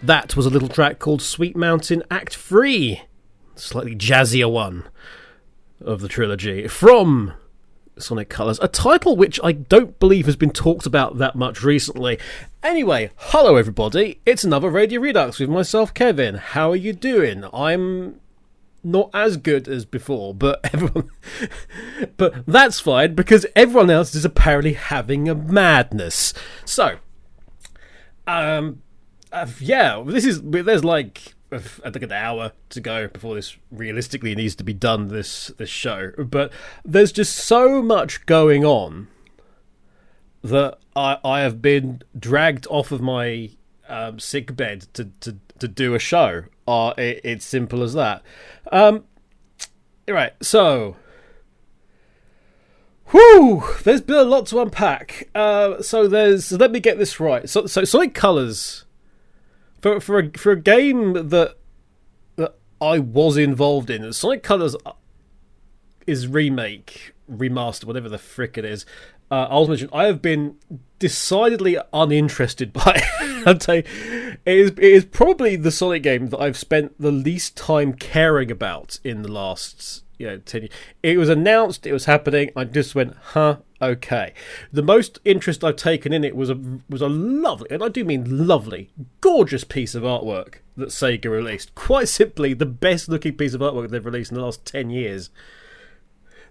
That was a little track called Sweet Mountain Act 3, slightly jazzier one of the trilogy, from Sonic Colors, a title which I don't believe has been talked about that much recently. Anyway, hello everybody, it's another Radio Redux with myself, Kevin. How are you doing? I'm not as good as before, but that's fine, because everyone else is apparently having a madness. So, there's like I think an hour to go before this realistically needs to be done, this show, but there's just so much going on that I have been dragged off of my sick bed to do a show. It's simple as that. Right, so there's been a lot to unpack. So let me get this right. So Sonic Colors, for a game that I was involved in, Sonic Colors is remastered, whatever the frick it is. I was mentioning I have been decidedly uninterested by it. I'd say it is probably the Sonic game that I've spent the least time caring about in the last 10 years. It was announced, it was happening, I just went, okay. The most interest I've taken in it was a lovely, and I do mean lovely, gorgeous piece of artwork that Sega released. Quite simply, the best looking piece of artwork they've released in the last 10 years.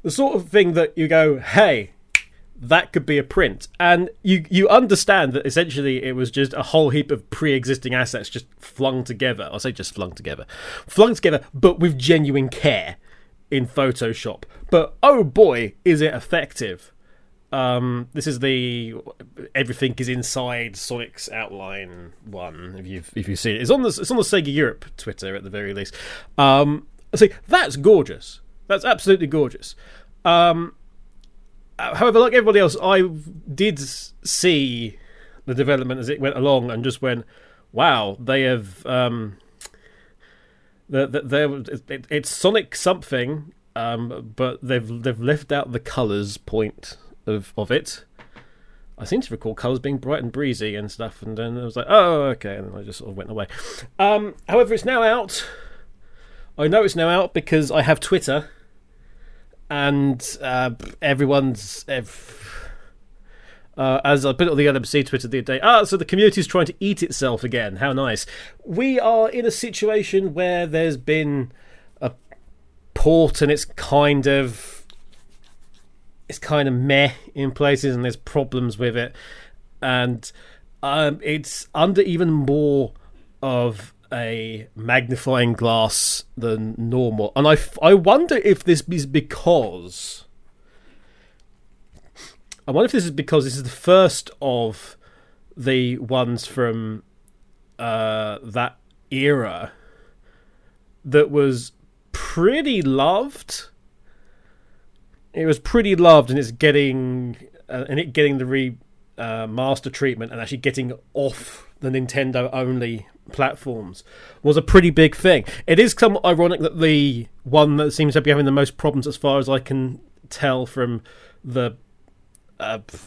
The sort of thing that you go, hey, that could be a print. And you understand that essentially it was just a whole heap of pre-existing assets just flung together. I'll say just flung together, but with genuine care in Photoshop. But oh boy, is it effective. This is the Everything is Inside Sonic's Outline one, if you've seen it. It's on the Sega Europe Twitter at the very least. See, that's gorgeous. That's absolutely gorgeous. However, like everybody else, I did see the development as it went along and just went, wow, they have it's Sonic something, but they've left out the colours point of it. I seem to recall colours being bright and breezy and stuff, and then I was like, oh, okay, and then I just sort of went away. However, it's now out. I know it's now out because I have Twitter, and everyone's... as I put it on the LMC Twitter the other day, so the community's trying to eat itself again. How nice. We are in a situation where there's been a port and it's kind of meh in places, and there's problems with it, and it's under even more of a magnifying glass than normal. And I wonder if this is because... this is the first of the ones from that era that was pretty loved. It was pretty loved, and it's getting the remaster treatment and actually getting off the Nintendo only platforms was a pretty big thing. It is somewhat ironic that the one that seems to be having the most problems, as far as I can tell from the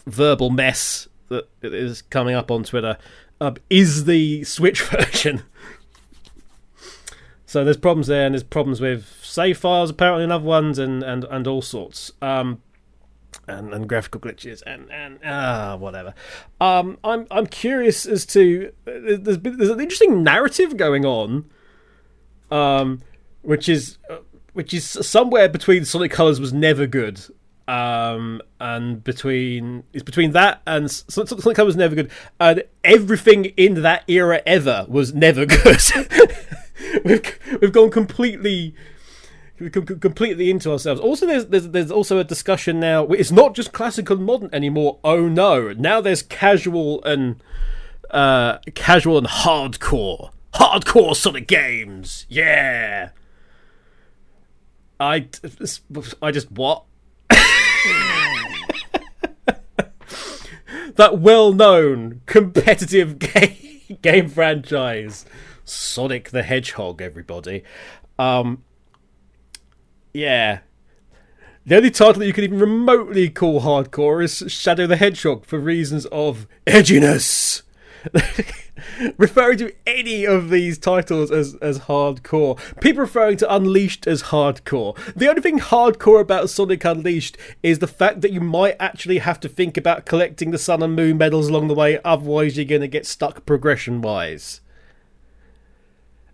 verbal mess that is coming up on Twitter, is the Switch version. So there's problems there, and there's problems with save files apparently, and other ones, and all sorts, and graphical glitches, and whatever. I'm curious as to there's an interesting narrative going on, which is somewhere between Sonic Colors was never good. And between that and Sonic Colors was never good, and everything in that era ever was never good. we've gone completely into ourselves. Also, there's also a discussion now. It's not just classical and modern anymore. Oh no! Now there's casual and hardcore Sonic games. Yeah. I just what? That well-known competitive game franchise, Sonic the Hedgehog, everybody. Yeah. The only title that you can even remotely call hardcore is Shadow the Hedgehog, for reasons of edginess. referring to any of these titles as hardcore. People referring to Unleashed as hardcore. The only thing hardcore about Sonic Unleashed is the fact that you might actually have to think about collecting the Sun and Moon medals along the way, otherwise you're going to get stuck progression-wise.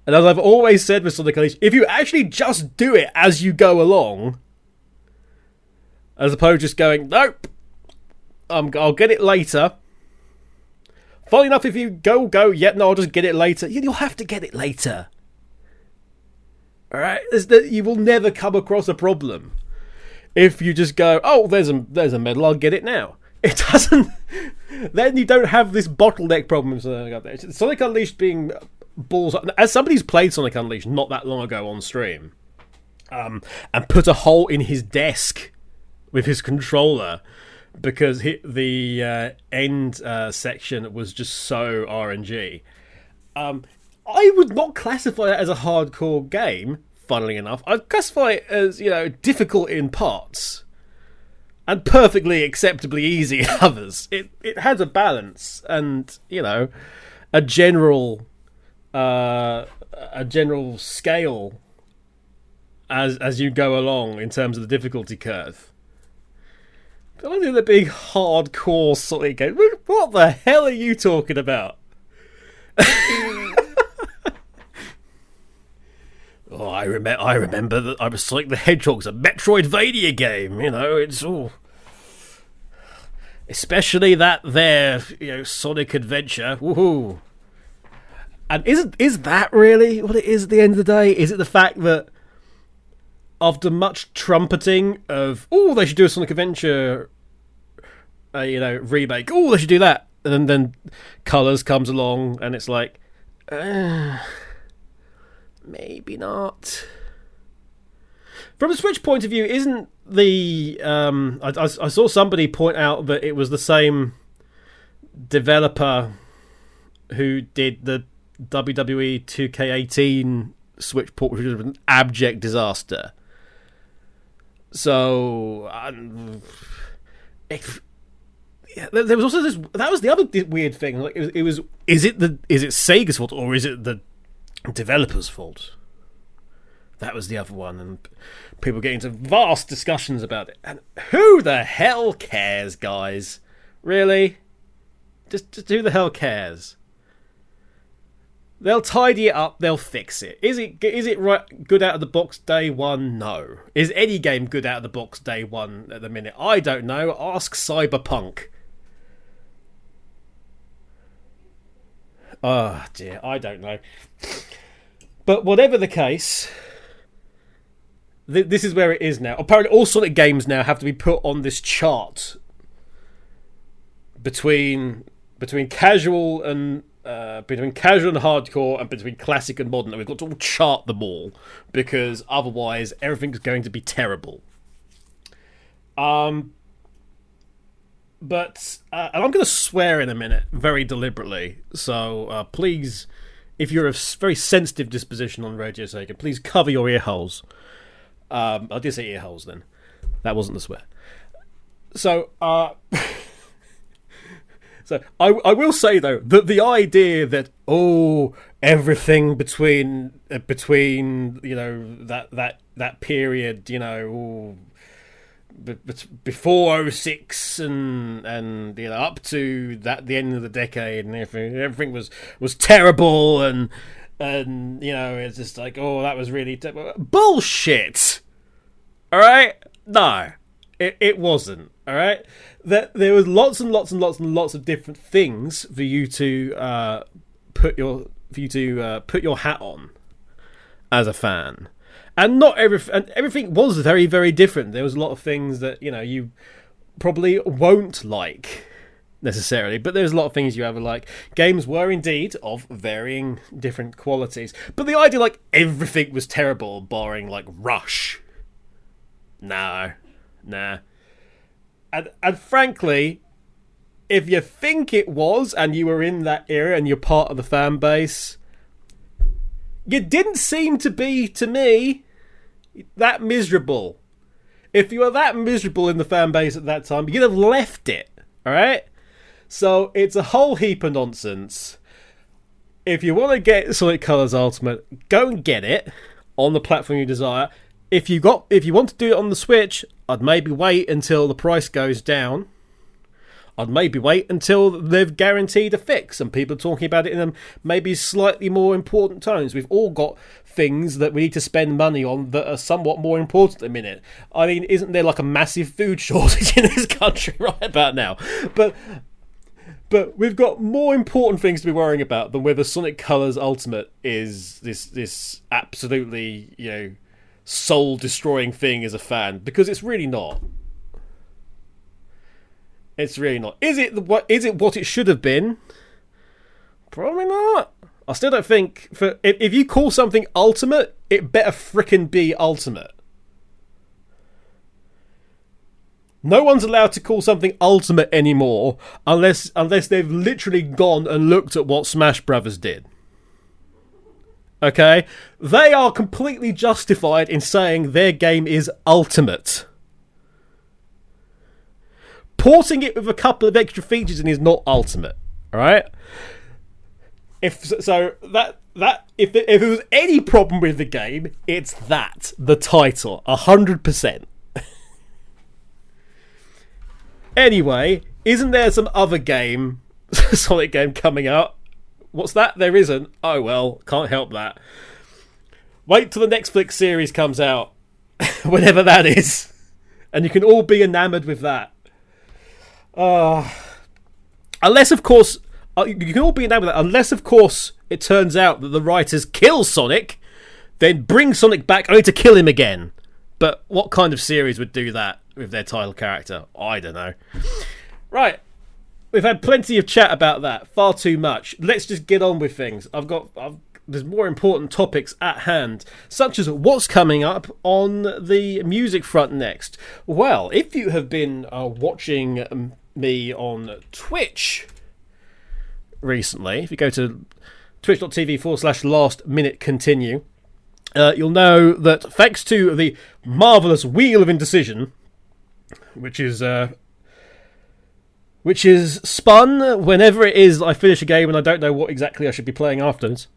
And as I've always said with Sonic Unleashed, if you actually just do it as you go along, as opposed to just going, nope, I'll get it later. Funny enough, if you go, yeah, no, I'll just get it later. You'll have to get it later. Alright? You will never come across a problem if you just go, oh, there's a medal, I'll get it now. It doesn't... Then you don't have this bottleneck problem. Sonic Unleashed being balls... As somebody who's played Sonic Unleashed not that long ago on stream, and put a hole in his desk with his controller... because the end section was just so RNG. I would not classify that as a hardcore game, funnily enough. I'd classify it as, difficult in parts. And perfectly acceptably easy in others. It has a balance and, a general scale as you go along in terms of the difficulty curve. I think the big hardcore Sonic game. What the hell are you talking about? Oh, I remember that I was Sonic the Hedgehog's a Metroidvania game. It's all, especially that there, Sonic Adventure. Woohoo! And is that really what it is at the end of the day? Is it the fact that after much trumpeting of, oh, they should do a Sonic Adventure, remake. Oh, they should do that. And then Colors comes along, and it's like, maybe not. From a Switch point of view, isn't the... I saw somebody point out that it was the same developer who did the WWE 2K18 Switch port, which was an abject disaster. So, there was also this. That was the other weird thing. Like, it was. Is it Sega's fault or is it the developer's fault? That was the other one, and people get into vast discussions about it. And who the hell cares, guys? Really? Just who the hell cares? They'll tidy it up. They'll fix it. Is it right? Good out of the box day one? No. Is any game good out of the box day one at the minute? I don't know. Ask Cyberpunk. Oh dear, I don't know. But whatever the case, this is where it is now. Apparently, all Sonic games now have to be put on this chart between casual and hardcore, and between classic and modern, and we've got to all chart them all, because otherwise everything's going to be terrible. And I'm going to swear in a minute, very deliberately, so please, if you're a very sensitive disposition on Radio Sega, please cover your ear holes. I did say ear holes then. That wasn't the swear. So, So I will say though that the idea that everything between that period before 06 and up to the end of the decade and everything was terrible and it's just like that was really bullshit. All right, no, it wasn't. All right, there was lots and lots and lots and lots of different things for you to put your hat on as a fan, and everything was very, very different. There was a lot of things that you probably won't like necessarily, but there's a lot of things you ever like. Games were indeed of varying different qualities, but the idea like everything was terrible, barring like Rush. Nah. And frankly, if you think it was, and you were in that era and you're part of the fan base, you didn't seem to be, to me, that miserable. If you were that miserable in the fan base at that time, you'd have left it, alright? So it's a whole heap of nonsense. If you want to get Sonic Colors Ultimate, go and get it on the platform you desire. If you want to do it on the Switch, I'd maybe wait until the price goes down. I'd maybe wait until they've guaranteed a fix and people are talking about it in maybe slightly more important tones. We've all got things that we need to spend money on that are somewhat more important at the minute. I mean, isn't there like a massive food shortage in this country right about now? But we've got more important things to be worrying about than whether Sonic Colors Ultimate is this absolutely, soul-destroying thing as a fan, because it's really not. It's really not. Is it what it should have been? Probably not. I still don't think if you call something ultimate, it better frickin' be ultimate. No one's allowed to call something ultimate anymore unless they've literally gone and looked at what Smash Brothers did. Okay? They are completely justified in saying their game is ultimate. Porting it with a couple of extra features in is not ultimate. Alright? If it was any problem with the game, it's the title. 100%. Anyway, isn't there some other game, Sonic game coming out? What's that? There isn't. Oh well, can't help that. Wait till the Netflix series comes out, whenever that is, and you can all be enamoured with that. Unless, of course, you can all be enamoured with that. Unless, of course, it turns out that the writers kill Sonic, then bring Sonic back only to kill him again. But what kind of series would do that with their title character? I don't know. Right. We've had plenty of chat about that. Far too much. Let's just get on with things. There's more important topics at hand, such as what's coming up on the music front next. Well, if you have been watching me on Twitch recently, if you go to twitch.tv/lastminutecontinue, you'll know that thanks to the marvellous Wheel of Indecision, which is spun whenever it is I finish a game and I don't know what exactly I should be playing afterwards.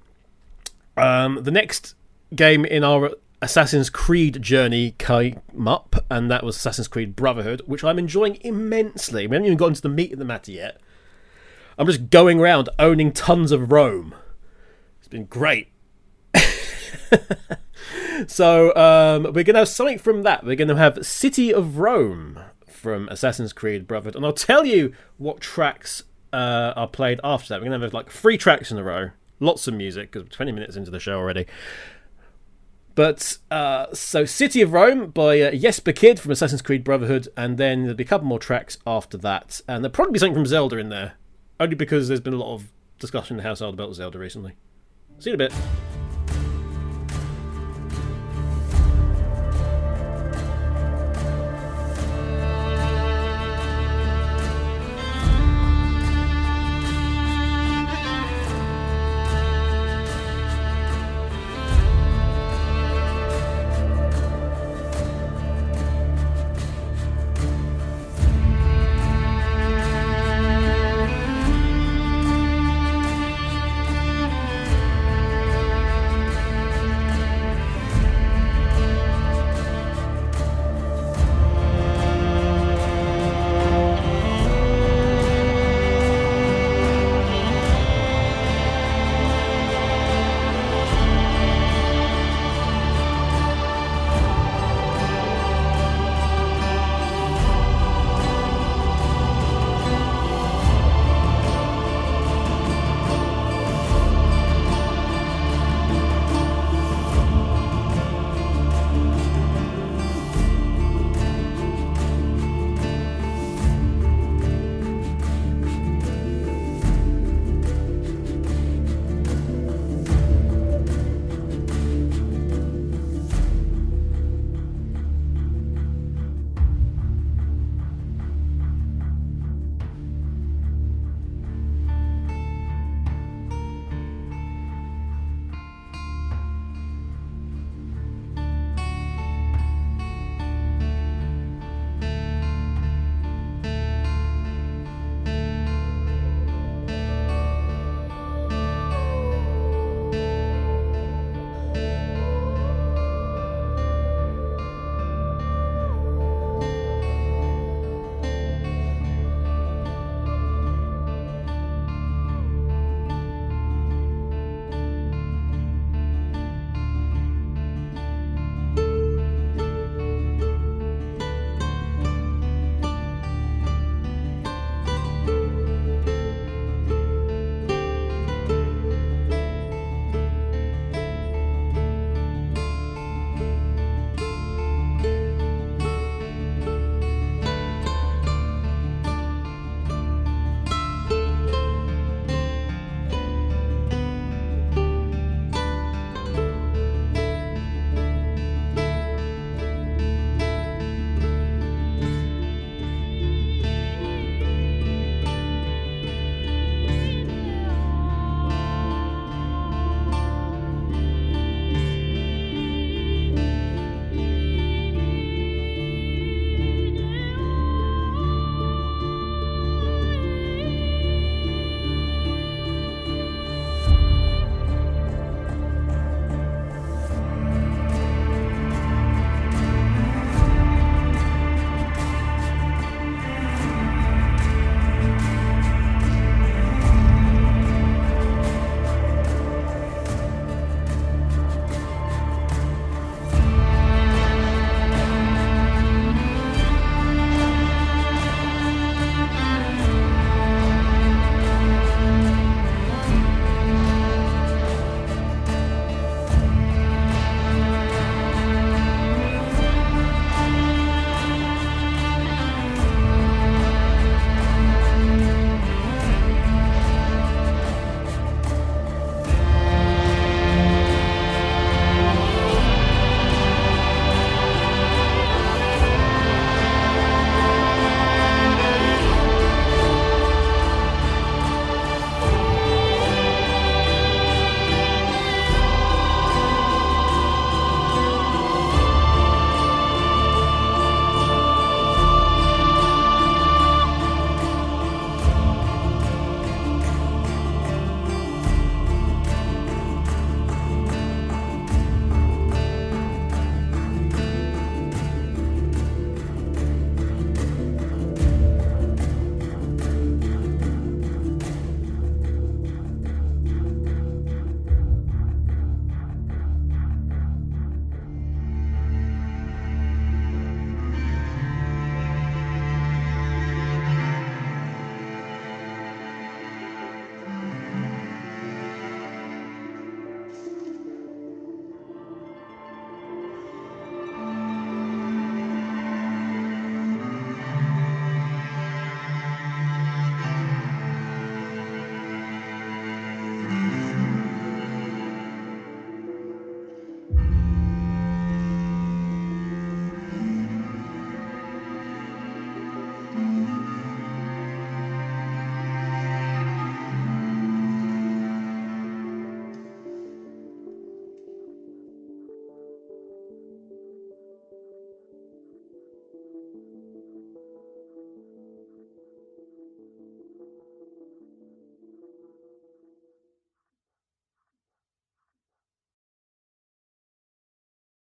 The next game in our Assassin's Creed journey came up, and that was Assassin's Creed Brotherhood, which I'm enjoying immensely. We haven't even gotten to the meat of the matter yet. I'm just going around owning tons of Rome. It's been great. So we're going to have something from that. We're going to have City of Rome from Assassin's Creed Brotherhood, and I'll tell you what tracks are played after that. We're going to have like 3 tracks in a row, lots of music, because we're 20 minutes into the show already. But so City of Rome by Jesper Kyd from Assassin's Creed Brotherhood, and then there'll be a couple more tracks after that, and there'll probably be something from Zelda in there, only because there's been a lot of discussion in the household about Zelda recently. See you in a bit.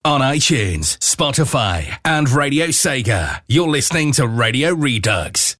On iTunes, Spotify, and Radio Sega, you're listening to Radio Redux.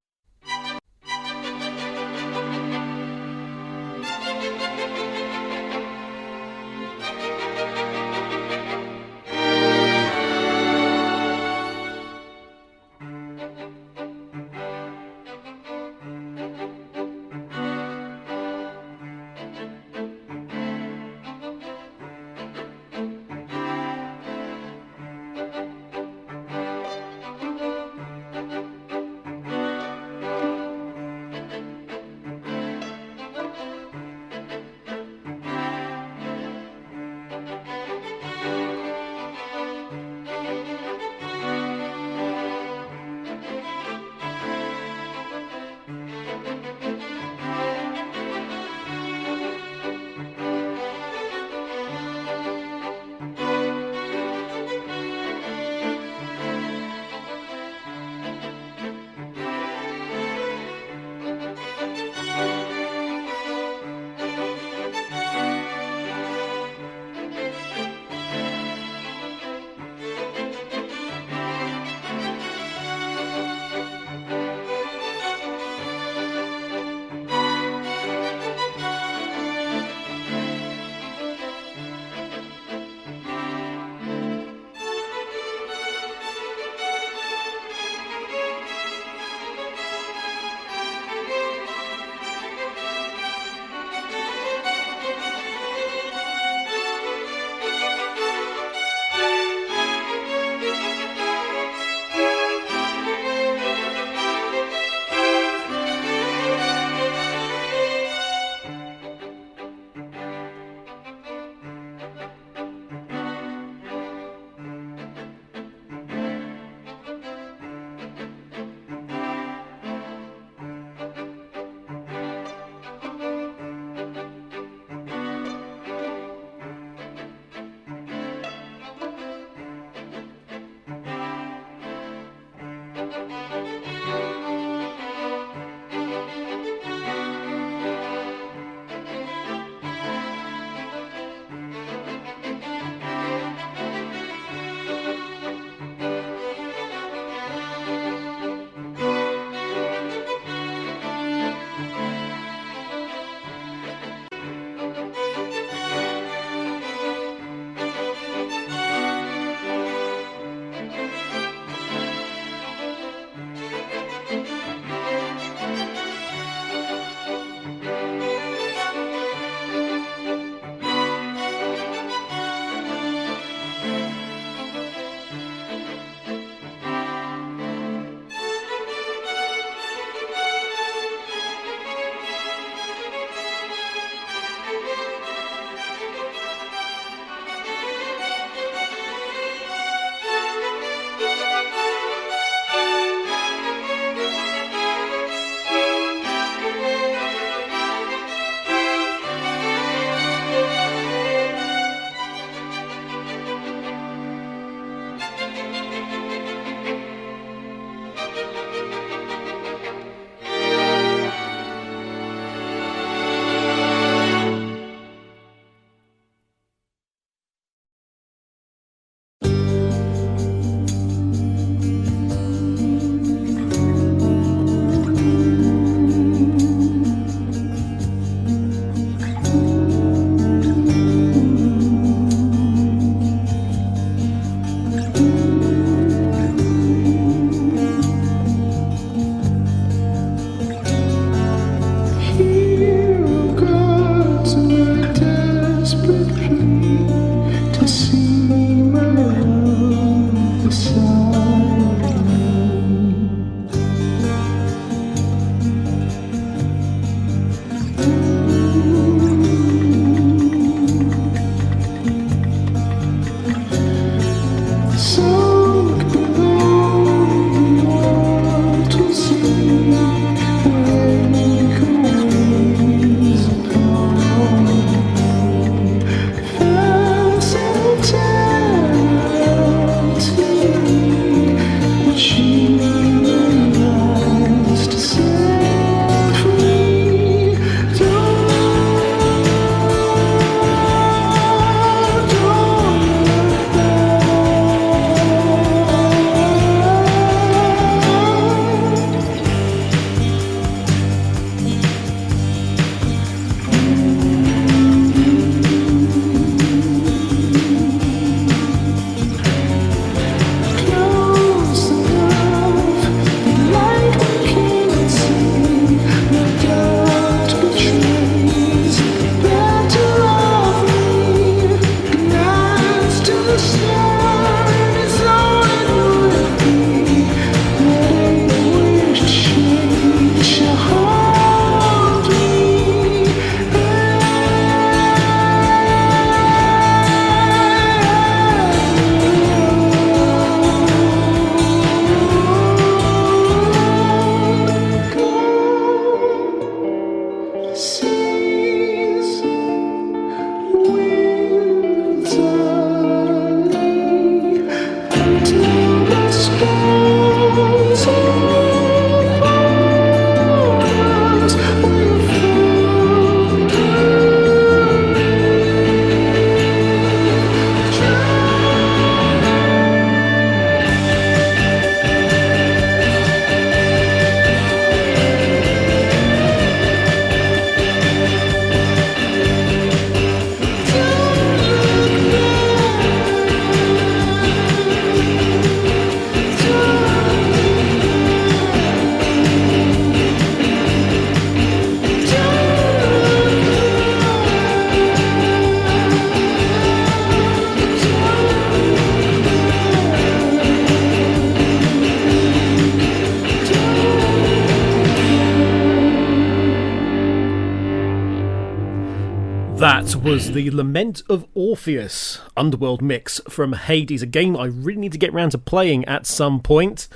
That was the Lament of Orpheus Underworld mix from Hades, a game I really need to get around to playing at some point.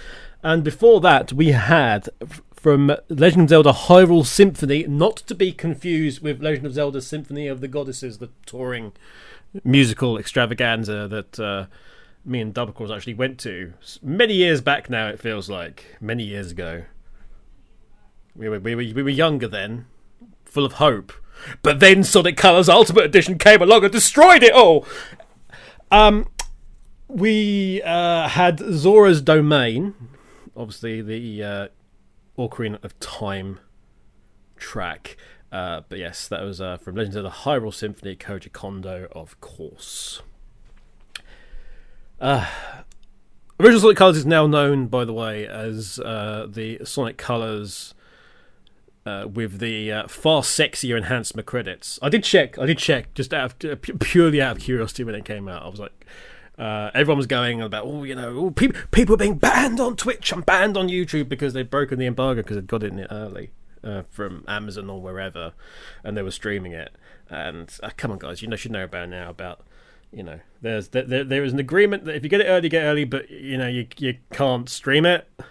And before that, we had from Legend of Zelda Hyrule Symphony, not to be confused with Legend of Zelda Symphony of the Goddesses, the touring musical extravaganza that me and Doublecross actually went to many years back now. It feels like many years ago. We were younger then, full of hope. But then Sonic Colors Ultimate Edition came along and destroyed it all. We had Zora's Domain, obviously the Ocarina of Time track. But yes, that was from Legend of the Hyrule Symphony, Koji Kondo, of course. Original Sonic Colors is now known, by the way, as the Sonic Colors with the far sexier enhancement credits. I did check, just purely out of curiosity when it came out. I was like, everyone was going about, people are being banned on Twitch and banned on YouTube because they'd broken the embargo because they'd got it in it early from Amazon or wherever, and they were streaming it. And come on, guys, you should know about now about. There is an agreement that if you get it early, but you can't stream it. You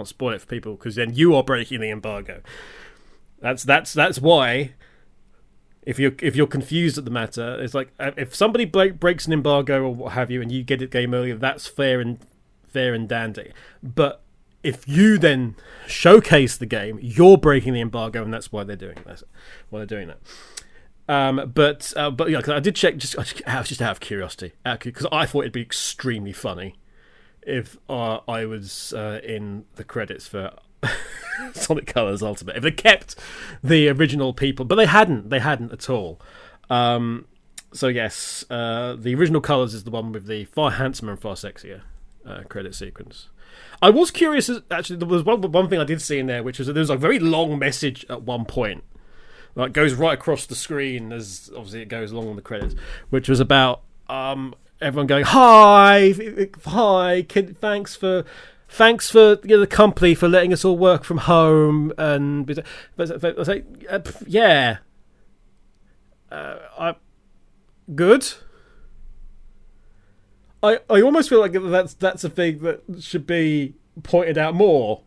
can't spoil it for people because then you are breaking the embargo. That's why. If you're confused at the matter, it's like if somebody breaks an embargo or what have you, and you get it game earlier, that's fair and dandy. But if you then showcase the game, you're breaking the embargo, and that's why they're doing that. But yeah, I did check just out of curiosity, because I thought it'd be extremely funny if I was in the credits for Sonic Colors Ultimate. If they kept the original people, but they hadn't at all. So yes, the original Colors is the one with the far handsomer and far sexier credit sequence. I was curious, actually, there was one thing I did see in there, which was that there was a very long message at one point. Like, goes right across the screen as obviously it goes along on the credits, which was about everyone going, hi, thanks for the company for letting us all work from home, and but I was like, yeah, good. I almost feel like that's a thing that should be pointed out more.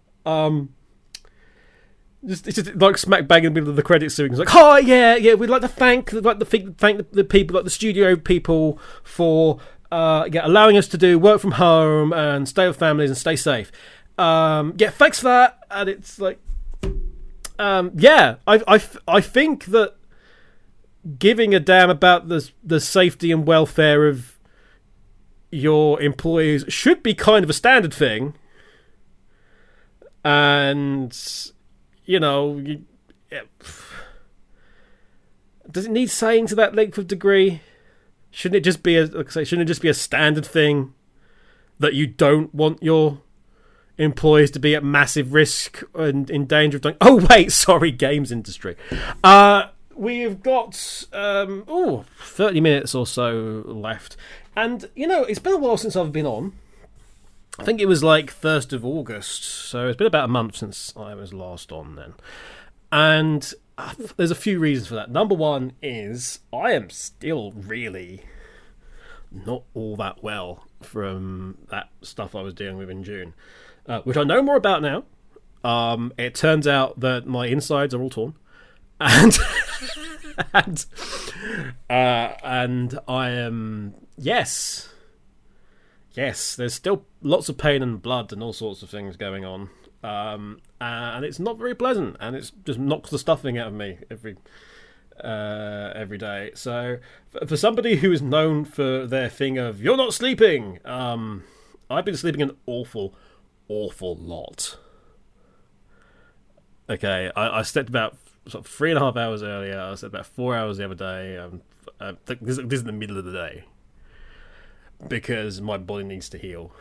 It's just like smack bang in the middle of the credits scene. It's like, hi, yeah, we'd like to thank the people, like the studio people, for allowing us to do work from home and stay with families and stay safe. Thanks for that. And it's like, I think that giving a damn about the safety and welfare of your employees should be kind of a standard thing. And does it need saying to that length of degree? Shouldn't it just be a standard thing that you don't want your employees to be at massive risk and in danger of dying? Oh wait, sorry, games industry. We've got 30 minutes or so left, and it's been a while since I've been on. I think it was like 1st of August, so it's been about a month since I was last on then. And there's a few reasons for that. Number one is I am still really not all that well from that stuff I was dealing with in June, which I know more about now. It turns out that my insides are all torn, and and I am Yes, there's still lots of pain and blood and all sorts of things going on. And it's not very pleasant, and it just knocks the stuffing out of me every day. So for somebody who is known for their thing of "you're not sleeping," I've been sleeping an awful lot. Okay, I slept about sort of 3.5 hours earlier. I slept about 4 hours the other day. This is the middle of the day because my body needs to heal,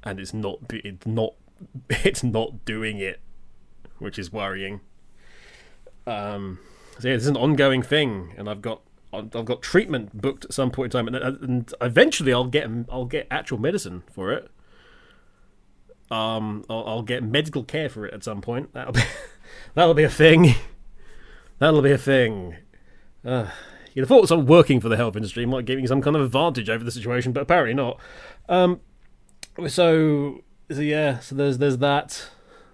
and it's not doing it, which is worrying. So yeah, this is an ongoing thing, and I've got treatment booked at some point in time, and eventually I'll get actual medicine for it. I'll get medical care for it at some point. That'll be a thing. That'll be a thing. You'd have thought someone working for the health industry might give me some kind of advantage over the situation, but apparently not. So yeah, so there's that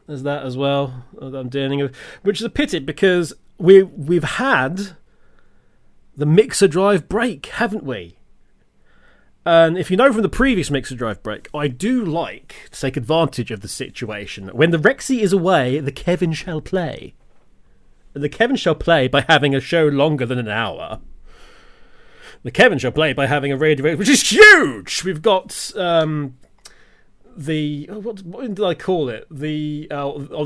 as well that I'm dealing with, which is a pity because we've had the Mixer Drive break, haven't we? And if you know from the previous Mixer Drive break, I do like to take advantage of the situation. When the Rexy is away, the Kevin shall play. And the Kevin shall play by having a show longer than an hour. The Kevin shall play by having a radio, which is huge! We've got what did I call it? The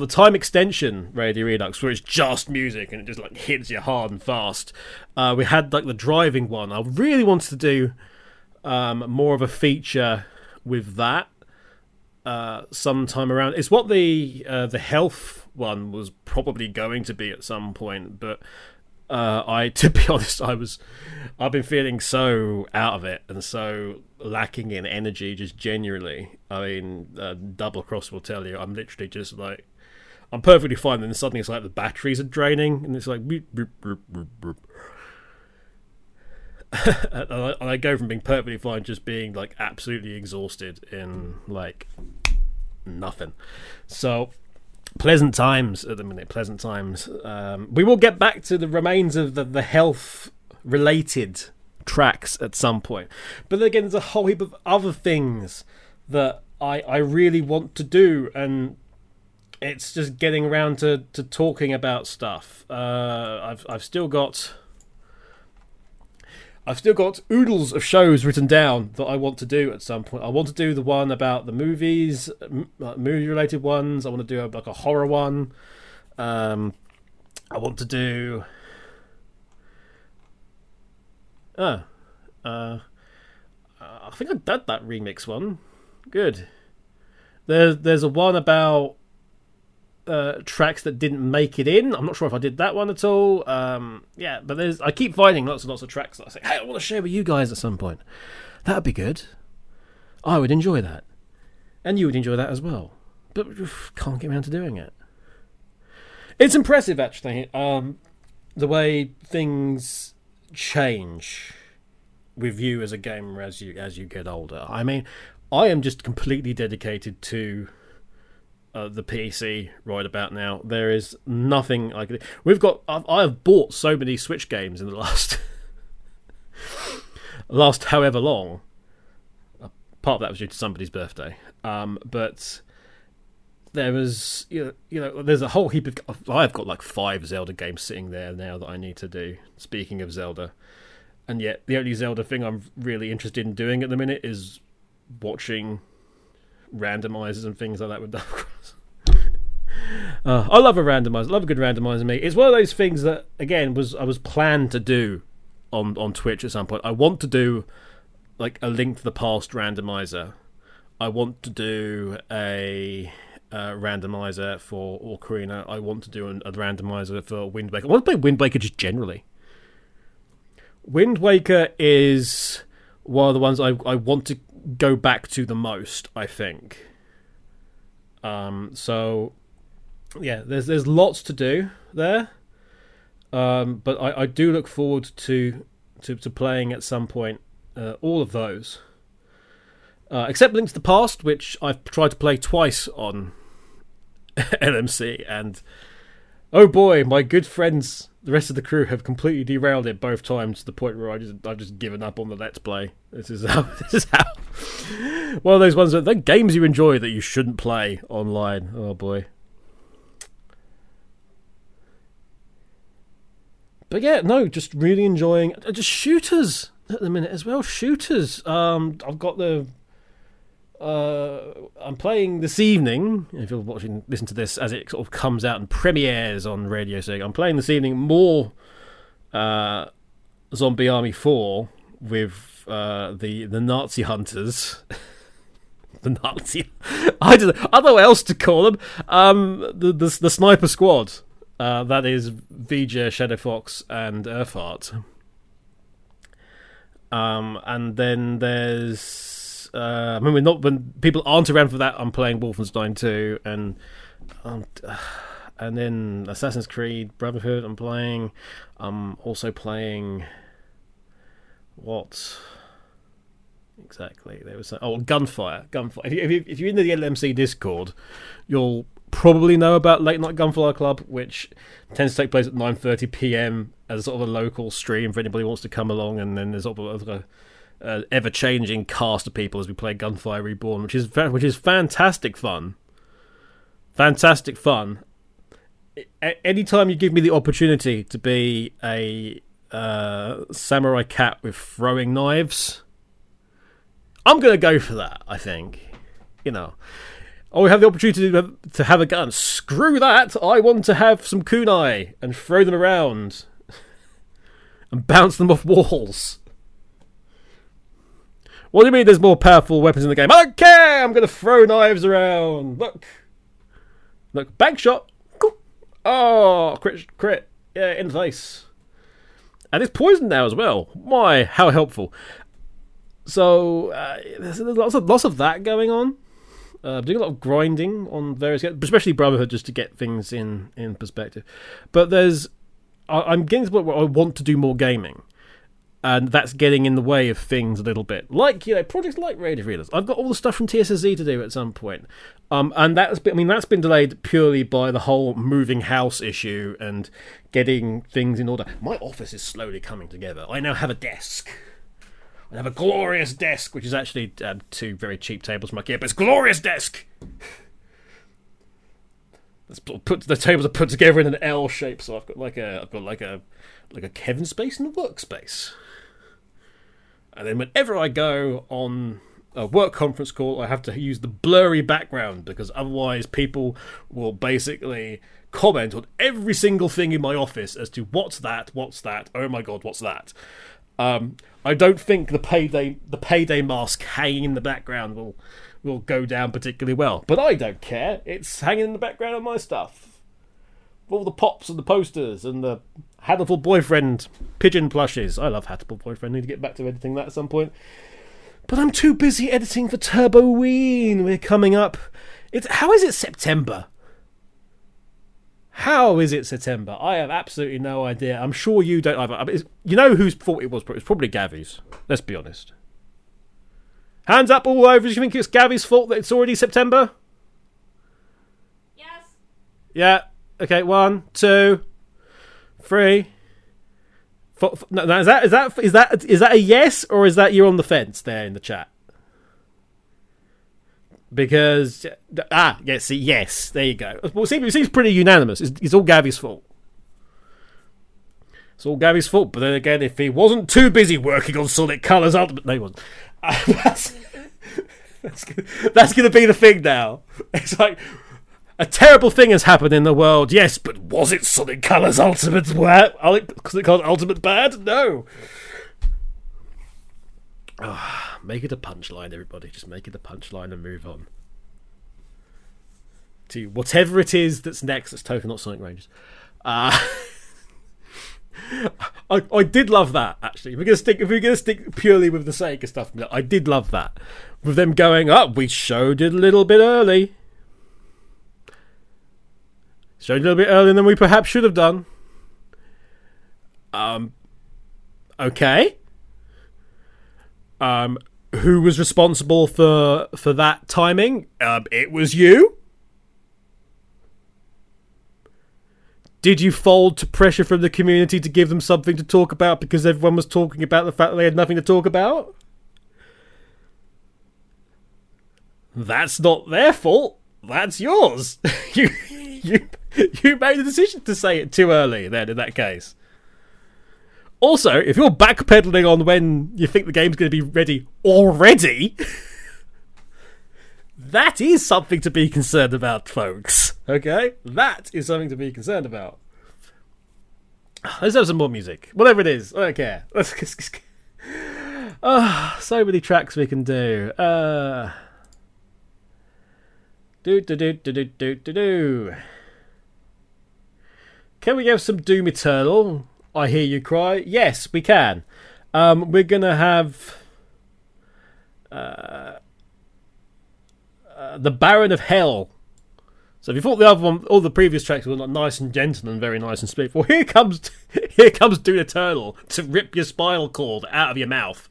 time extension Radio Redux, where it's just music and it just like hits you hard and fast. We had like the driving one. I really wanted to do more of a feature with that sometime around. It's what the health one was probably going to be at some point, but to be honest, I've been feeling so out of it and so lacking in energy, just genuinely. I mean, Double Cross will tell you, I'm literally just like, I'm perfectly fine, and then suddenly it's like the batteries are draining, and it's like boop, boop, boop, boop, boop. And I go from being perfectly fine just being like absolutely exhausted in like nothing. So pleasant times at the minute, pleasant times. We will get back to the remains of the health related tracks at some point, but then again there's a whole heap of other things that I really want to do, and it's just getting around to talking about stuff. I've still got oodles of shows written down that I want to do at some point. I want to do the one about the movies, movie-related ones. I want to do like a horror one. I want to do... I think I did that remix one. Good. There's a one about tracks that didn't make it in. I'm not sure if I did that one at all. Yeah, but I keep finding lots and lots of tracks that I say, hey, I want to share with you guys at some point. That'd be good. I would enjoy that. And you would enjoy that as well. But can't get around to doing it. It's impressive, actually, the way things change with you as a gamer as you get older. I mean, I am just completely dedicated to the PC right about now. There is nothing I could... I have bought so many Switch games in the last however long. Part of that was due to somebody's birthday. But there was, there's a whole heap of... I've got like 5 Zelda games sitting there now that I need to do, speaking of Zelda. And yet, the only Zelda thing I'm really interested in doing at the minute is watching randomizers and things like that with Double Cross. I love a randomizer. I love a good randomizer. Me, it's one of those things that again I was planned to do on Twitch at some point. I want to do like a Link to the Past randomizer. I want to do a randomizer for Ocarina. I want to do a randomizer for Wind Waker. I want to play Wind Waker just generally. Wind Waker is one of the ones I want to go back to the most, I think. So yeah, there's lots to do there. But I do look forward to playing at some point all of those. Except Link to the Past, which I've tried to play twice on LMC, and Oh boy, my good friends, the rest of the crew have completely derailed it both times to the point where I've just given up on the Let's Play. This is how one of those ones that the games you enjoy that you shouldn't play online. Oh boy. But yeah, no, just really enjoying just shooters at the minute as well. Shooters. I've got the. I'm playing this evening. If you're listen to this as it sort of comes out and premieres on Radio Sega, I'm playing this evening more Zombie Army 4 with the Nazi hunters. The Nazi. I don't know what else to call them. The Sniper Squad. That is Vija, Shadow Fox, and Earthheart. And then there's when people aren't around for that, I'm playing Wolfenstein 2, and then Assassin's Creed Brotherhood. I'm also playing what exactly? There was Gunfire. If you're in the LMC Discord, you'll probably know about Late Night Gunfire Club, which tends to take place at 9:30 p.m. as sort of a local stream for anybody who wants to come along, and then there's sort of a ever-changing cast of people as we play Gunfire Reborn, which is fantastic fun. Fantastic fun. Anytime you give me the opportunity to be a samurai cat with throwing knives, I'm going to go for that, I think. You know. We have the opportunity to have a gun. Screw that! I want to have some kunai and throw them around and bounce them off walls. What do you mean there's more powerful weapons in the game? I don't care! I'm going to throw knives around. Look, bank shot. Oh, crit. Yeah, in the face. And it's poisoned now as well. My, how helpful. So, there's lots of that going on. Doing a lot of grinding on various, especially Brotherhood, just to get things in perspective. But I'm getting to the point where I want to do more gaming, and that's getting in the way of things a little bit. Like, projects like Radio Readers. I've got all the stuff from TSSZ to do at some point, and that's been delayed purely by the whole moving house issue and getting things in order. My office is slowly coming together. I now have a desk. I have a glorious desk, which is actually 2 very cheap tables from IKEA, but it's a glorious desk. The tables are put together in an L shape, so I've got like a Kevin space and a workspace. And then whenever I go on a work conference call, I have to use the blurry background because otherwise people will basically comment on every single thing in my office as to what's that, oh my god, what's that. I don't think the payday mask hanging in the background will go down particularly well. But I don't care. It's hanging in the background of my stuff. All the pops and the posters and the Hatterful Boyfriend pigeon plushes. I love Hatterful Boyfriend. I need to get back to editing that at some point. But I'm too busy editing for Turboween. We're coming up. How is it September? How is it September? I have absolutely no idea. I'm sure you don't either. You know whose fault it was? It's probably Gavy's. Let's be honest. Hands up all over. Do you think it's Gavy's fault that it's already September? Yes. Yeah. Okay. 1, 2, 3. Now, is that a yes, or is that you're on the fence there in the chat? Because yes, there you go. Well, it seems pretty unanimous. It's all Gavy's fault. It's all Gavy's fault. But then again, if he wasn't too busy working on Sonic Colors Ultimate, no, he wasn't. That's going to be the thing now. It's like a terrible thing has happened in the world. Yes, but was it Sonic Colors Ultimate? Because it called Ultimate bad? No. Make it a punchline, everybody. Just make it a punchline and move on to whatever it is that's next. That's totally not Sonic Rangers. I did love that, actually. If we're gonna stick purely with the Sega stuff, I did love that. With them going up, we showed it a little bit early. Showed it a little bit earlier than we perhaps should have done. Okay. Who was responsible for that timing? It was you. Did you fold to pressure from the community to give them something to talk about because everyone was talking about the fact that they had nothing to talk about? That's not their fault. That's yours. you made the decision to say it too early then, in that case. Also, if you're backpedaling on when you think the game's going to be ready already, that is something to be concerned about, folks. Okay? That is something to be concerned about. Let's have some more music. Whatever it is, I don't care. So many tracks we can do. Do. Can we have some Doom Eternal? I hear you cry. Yes, we can. We're gonna have the Baron of Hell. So if you thought the other one, all the previous tracks were nice and gentle and very nice and smooth, well, here comes Doom Eternal to rip your spinal cord out of your mouth.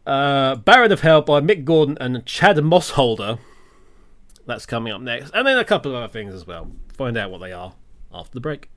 Baron of Hell by Mick Gordon and Chad Mossholder. That's coming up next, and then a couple of other things as well. Find out what they are after the break.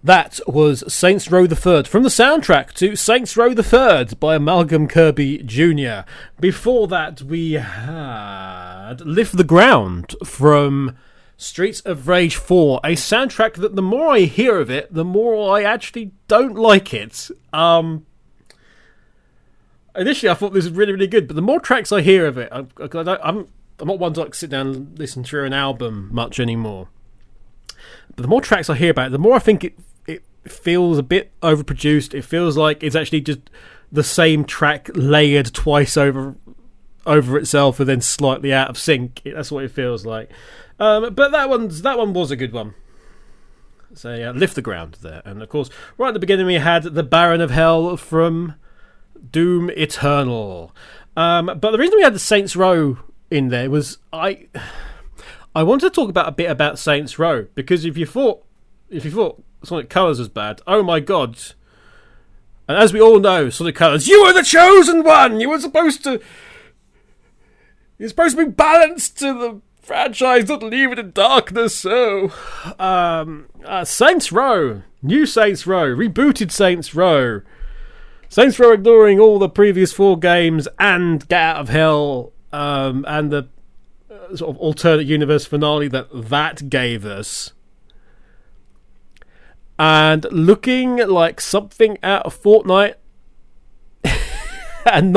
That was Saints Row the Third from the soundtrack to Saints Row the Third by Malcolm Kirby Jr. Before that, we had Lift the Ground from Streets of Rage 4, a soundtrack that the more I hear of it, the more I actually don't like it. Initially, I thought this was really, really good, but the more tracks I hear of it, I'm not one to like sit down and listen through an album much anymore. But the more tracks I hear about it, the more I think it feels a bit overproduced. It feels like it's actually just the same track layered twice over itself and then slightly out of sync. That's what it feels like. But that one was a good one. So yeah, Lift the Ground there. And of course, right at the beginning we had the Baron of Hell from Doom Eternal. But the reason we had the Saints Row in there was I wanted to talk a bit about Saints Row, because if you thought Sonic Colors was bad, oh my god. And as we all know, Sonic Colors, you were the chosen one! You're supposed to be balanced to the franchise, not leave it in darkness. So Saints Row, new Saints Row, rebooted Saints Row ignoring all the previous 4 games and Get Out of Hell, and the sort of alternate universe finale that gave us, and looking like something out of Fortnite and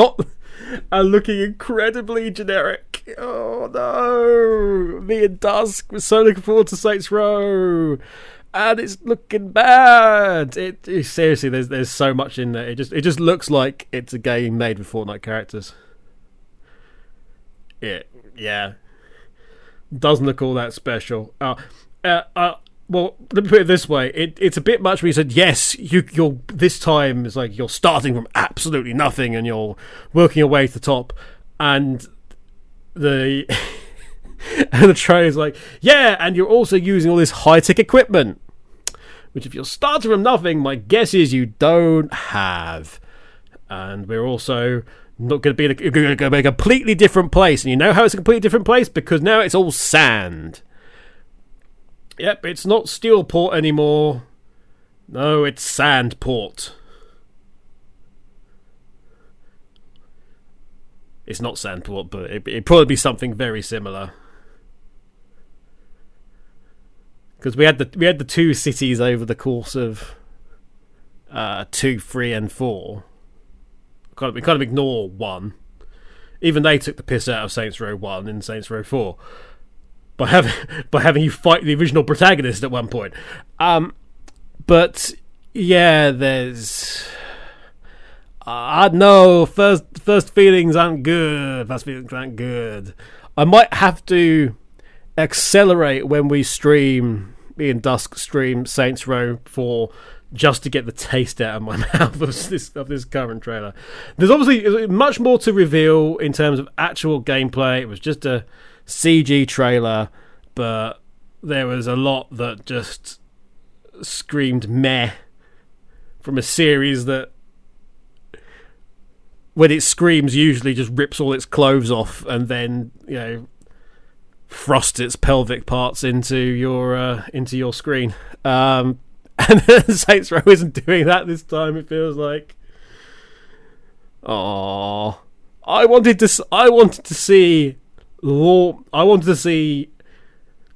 looking incredibly generic. Oh no, me and Dusk were so looking forward to Saints Row, and it's looking bad. It seriously, there's so much in there. It just looks like it's a game made with Fortnite characters. Yeah. Doesn't look all that special. Well, let me put it this way: it's a bit much when you said yes. You're this time it's like you're starting from absolutely nothing and you're working your way to the top, and the trailer's like, yeah, and you're also using all this high tech equipment, which if you're starting from nothing, my guess is you don't have. And we're also not going to be going to be a completely different place, and you know how it's a completely different place because now it's all sand. Yep, it's not Steelport anymore. No, it's Sandport. It's not Sandport, but it'd probably be something very similar. Because we had the 2 cities over the course of 2, 3, and 4. We kind of ignore 1. Even they took the piss out of Saints Row 1 and Saints Row 4. By having you fight the original protagonist at one point. But yeah, there's no first feelings aren't good. I might have to accelerate when we stream, me and Dusk stream Saints Row 4, just to get the taste out of my mouth of this current trailer. There's obviously much more to reveal in terms of actual gameplay. It was just a CG trailer, but there was a lot that just screamed meh from a series that, when it screams, usually just rips all its clothes off and then, you know, frosts its pelvic parts into your screen. And Saints Row isn't doing that this time. It feels like, oh, I wanted to see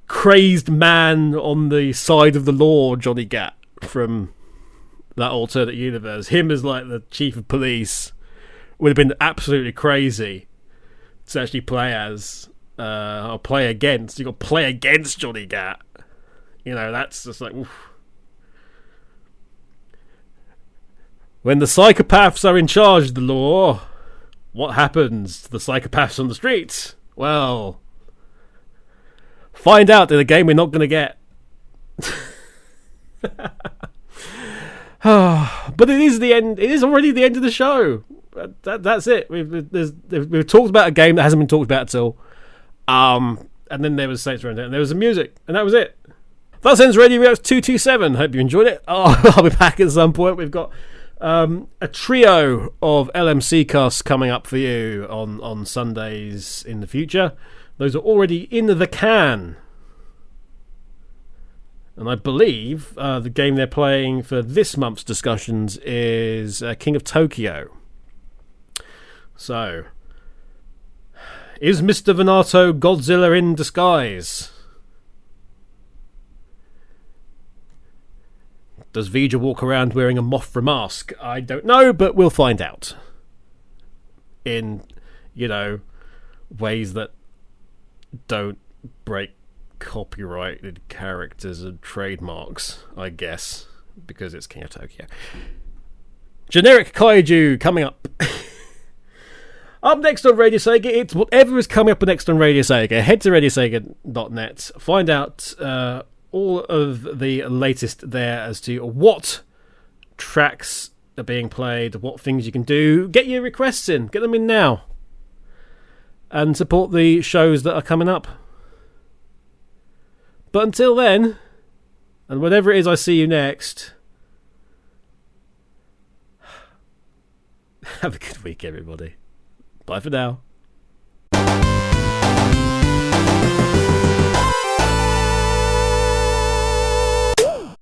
crazed man on the side of the law, Johnny Gat from that alternate universe. Him as like the chief of police would have been absolutely crazy to actually play as or play against. You got to play against Johnny Gat. You know, that's just like, oof. When the psychopaths are in charge of the law, what happens to the psychopaths on the streets? Well, find out in a game we're not going to get. But it is the end. It is already the end of the show. That's it. We've talked about a game that hasn't been talked about at all. And then there was Saints Row, and there was the music, and that was it. That ends Radio Reacts 227. Hope you enjoyed it. I'll be back at some point. We've got a trio of LMC casts coming up for you on Sundays in the future. Those are already in the can. And I believe the game they're playing for this month's discussions is King of Tokyo. So, is Mr. Venato Godzilla in disguise? Does Vija walk around wearing a Mothra mask? I don't know, but we'll find out. In, ways that don't break copyrighted characters and trademarks, I guess, because it's King of Tokyo. Generic Kaiju coming up. Up next on Radio Sega, it's whatever is coming up next on Radio Sega. Head to radiosega.net, find out all of the latest there as to what tracks are being played, what things you can do. Get your requests in, get them in now, and support the shows that are coming up. But until then, and whenever it is I see you next, have a good week, everybody. Bye for now.